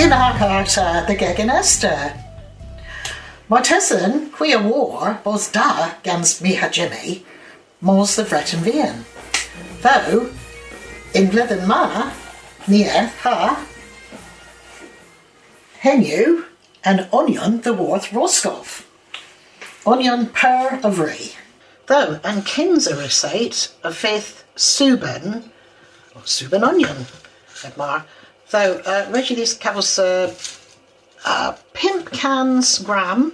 In our heart the gegenester. Mortesen, queer war, was da gans miha Jimmy, mors the Breton Vian. Though, in Glithen Ma, near ha, henu, and onion the worth Roscoff. Onion per avri. Though, and kinsa recite of faith Suben, or Suben onion, Edmar. Though, Reggie this covers pimp cans gram,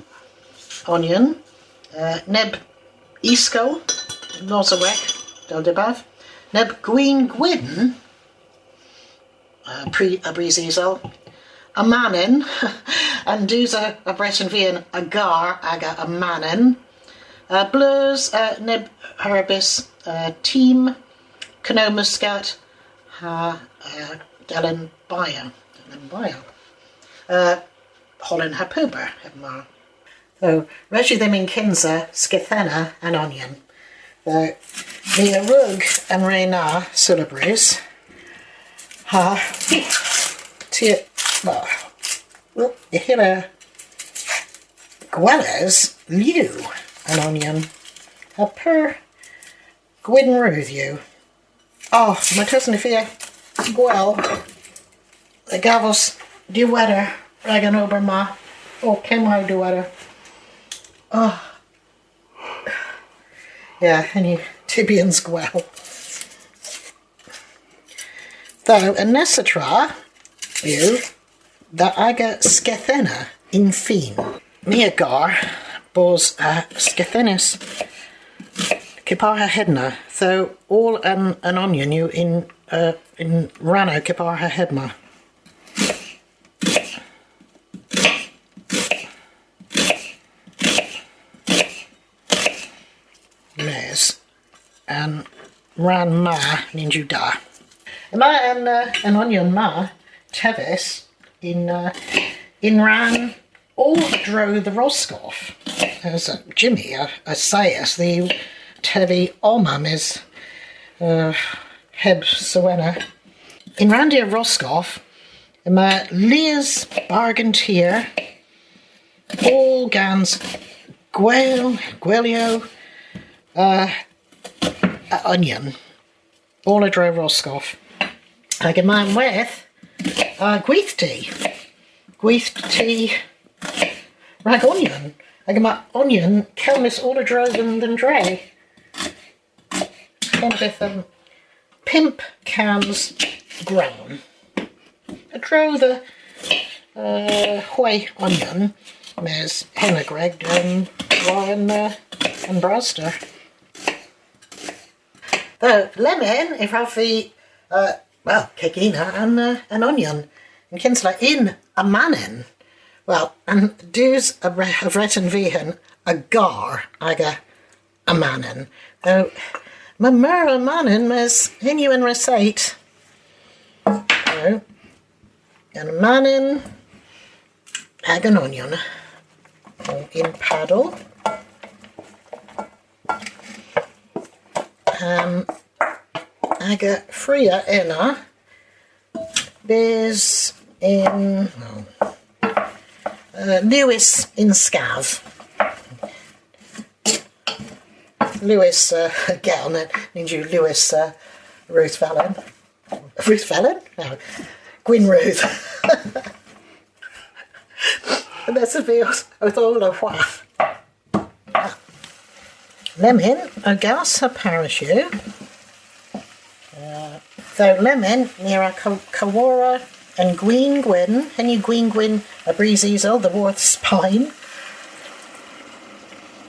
onion, neb isco, nosawek, del debav, neb gwyn gwyn, a breezizel, a manin, and duza a Breton Vian a gar aga a manin, blurs neb herbis, team, cano muscat, Dellen Bio, Holland Hapuber, Edmar. So, Reggie them in Kinsa, Skithena, and Onion. The Rug and Rena Sulabris. Well, you hear a Gwelles, Liu, and Onion. A per Gwyn Ruth you. Oh, my cousin if you Gwell, the Gavos di weather, Ragan Oberma, oh, Kemhard di weather. Oh, yeah, any Tibians Gwell. Though, a Nessatra, you, the Aga Skethena in Feen. Miagar, Bos Skethenis, Kiparha Hedna, though all an onion you in Rano Kiparha Hedma. Mes and ran ma ninjuda. Ma and an onion ma tevis in ran all dro the Roscoff. As Jimmy a sayas the tevi omam is heb sowena. In Randia Roscoff, ma Leas Bargantier, all gans Gwelio, onion, all a dro Roscoff. I get mine with Gweith tea, rag onion. I get my onion, kelmis all a dro than dre. And with pimp cans grown. I dro the whey onion, mes Hennegreg and Braster. The lemon, if I the well, kekina and onion, and kinsla in a manin. Well, and do's a vretten vihan a gar aga a manin. Though my mera manin mes hinu and recite. So, and a manin ag an onion in paddle. Aga fria ena biz in Lewis in Scav. Lewis Gelman, ninju Lewis Ruth Fallon. Ruth Fallon? No. Gwyn Ruth. And that's the feels with all the whaff. Lemon, a gas a parachute. So lemon near a Kawara and Gwyn Gwyn, and you Gwyn Gwyn a breezizel, the worth spine.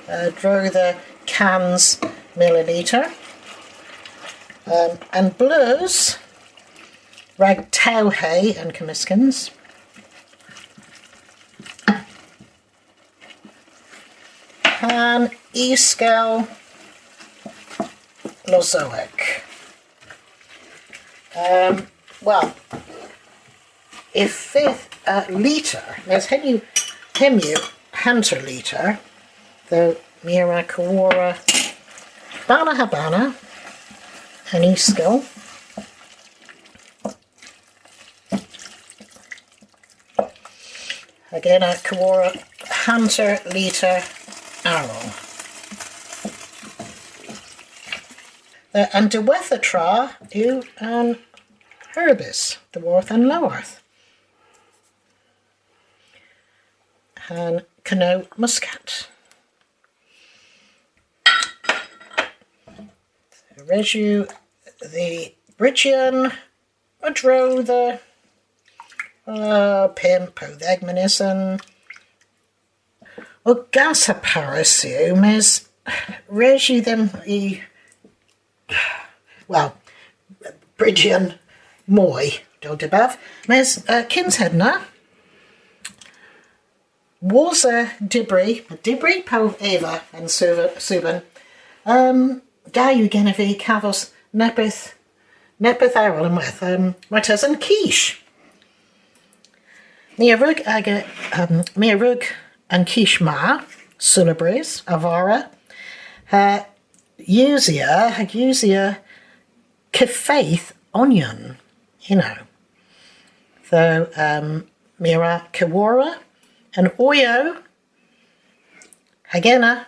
Draw the cans milliliter. And blues, rag tauhe and comiskins. And Escal Lozoic. Well, if fifth litre, there's hemu hunter litre, the Mira Kawara Bana Habana and Escal Again, a Kawara Hunter Liter Arrow. And the weather tra you an herbis, the worth and loworth. And Cano Muscat. Resu the Bridgian, Madro the Pimp, o the Egmanison. O Gasa Parasium is Resu them well, Bridgian Moy, don't above. Mes Kinshedna was a Dibri po Eva and Suban. Da you Genevieve Cavos Nepith Errol and with Martes and Quiche. Mia Rug and Quiche Ma, Sulabris, Avara, Usia Kefaith Onion, you know. So Mira Kawara and Oyo Hagena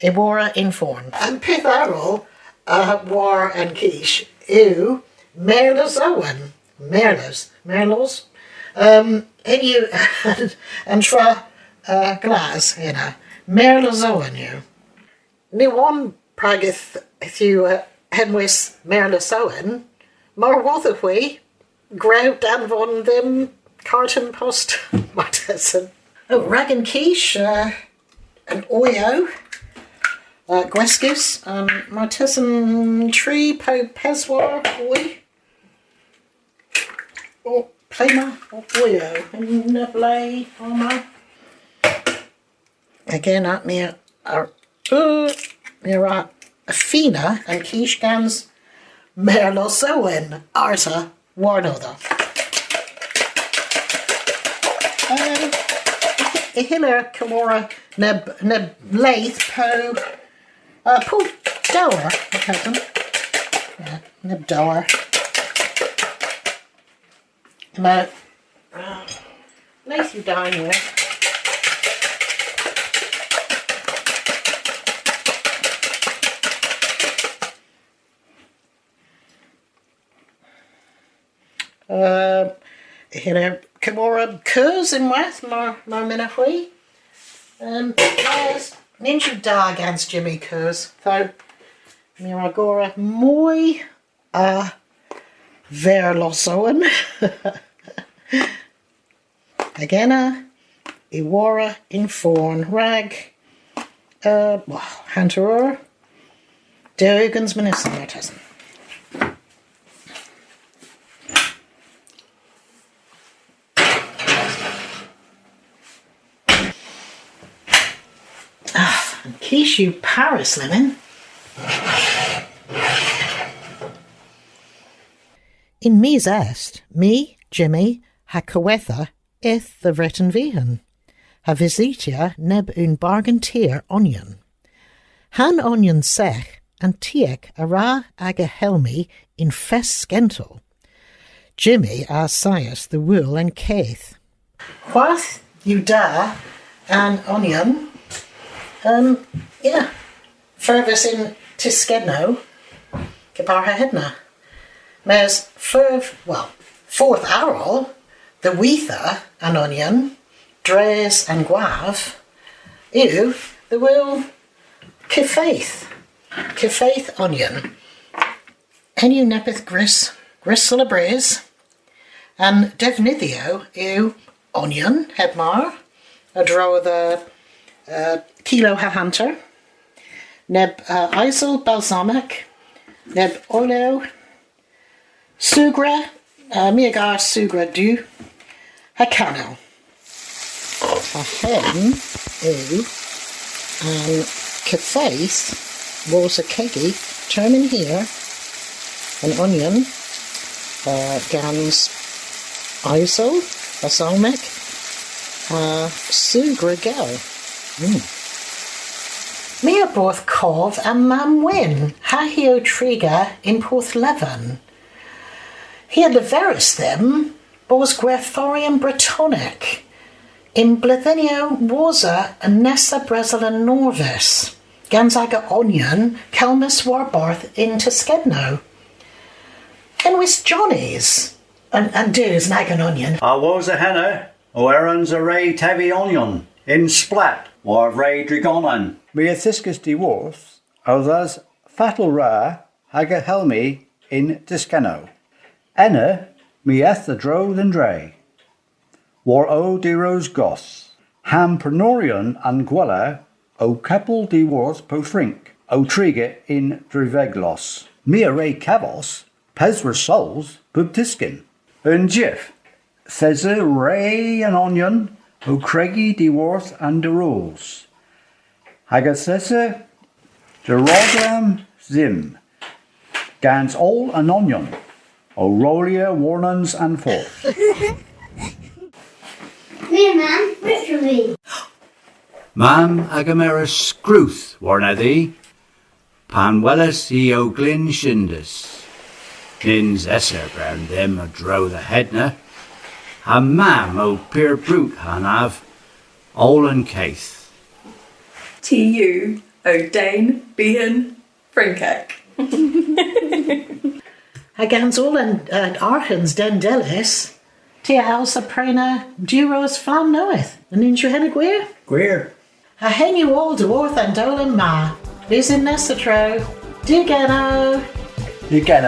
Iwara Informed. And Pitharol War and Quiche Ew Merlos Owen Merlos and you and Tra Glass, you know. Merlos Owen you. Me one pragith if you Henwis Merlos Owen more Wotherway Grout and von them carton post Marteson. Oh, Rag and Quiche and Oyo Gweskis and Marteson Tree Po Peswar Oy. Oh, Plema Oyo and Neblay Oma. Again at me Mira Afina and Quiche Gans Merlos Owen Arta Warnoda. Hiller Kamora Neb Laith Po Dower, cousin. Yeah, Neb Dower. Laith you down here. Hiller Kamora Kurs in West Mar Minahui. There's Ninja Da against Jimmy Kurs. So Miragora Moy Verlosoen. Again Iwara Inforn Rag Hunterer Derugans Minister Marteson. Kishu Paris Lemon. In me's est, me, Jimmy, ha coetha, ith the vretten vihan, ha visitia neb un bargantier onion. Han onion sech, and tiek ara aga helmi in fes skentel. Jimmy a sias the wool and caith. What you da an onion? Yeah, furvis in Tiskedno, Kiparha Hedna. Mes fourth arrol, the Weetha, an onion, Dres and Guav, ew, the will Kifaith onion. And you nepeth gris celebrays, and Devnithio, ew, onion, Hedmar, a draw the Kilo ha hunter, neb isel balsamic, neb oleo, sugra, miagar sugra du, hacano. A hen, and kefaith, was a keggy, turn in here, an onion, gans isel, balsamic, sugra gel. Mia both cov and mam win, hahio triga in Porthlevan. Here the verus them, bos Gwerthorium Bretonic, In Blythinio warza and Nessa Bresil and Norvis. Ganzaga onion, Kelmus warbarth into Skedno. And with Johnny's. And do's nag an onion. I was a henna, o errands a ray tavi onion, in splat, or ray drigonan. Mi athysgus diworth, others fatal ra, haga helmi in discano. Enna, mi ethadro than dre. War o de rose goss, ham pernorion and gwella, o couple diworth po frink, o triga in driveglos. Mi a ray cavos, peswer souls, bubtiskin. Un jiff, theza ray an onion, o craigie diworth and de rules. Hagathesa, de rodam zim, gans all an onion, o rolia warnans and forth. Mir man, Richard. Mam agamera scruth, warna thee, pan wellis e o glyn shindas. Nins esser brown them a drow the headna, ha mam o peer brute hanav, all and caith. TU O'Dane Behan Frinkek. Agans all and Archens den delis. Tia alsa prena duros flam knoweth. And in Johanna Guir. Queer. A hen you all dwarth and dolan ma. Visin Nessatro. Digano. You can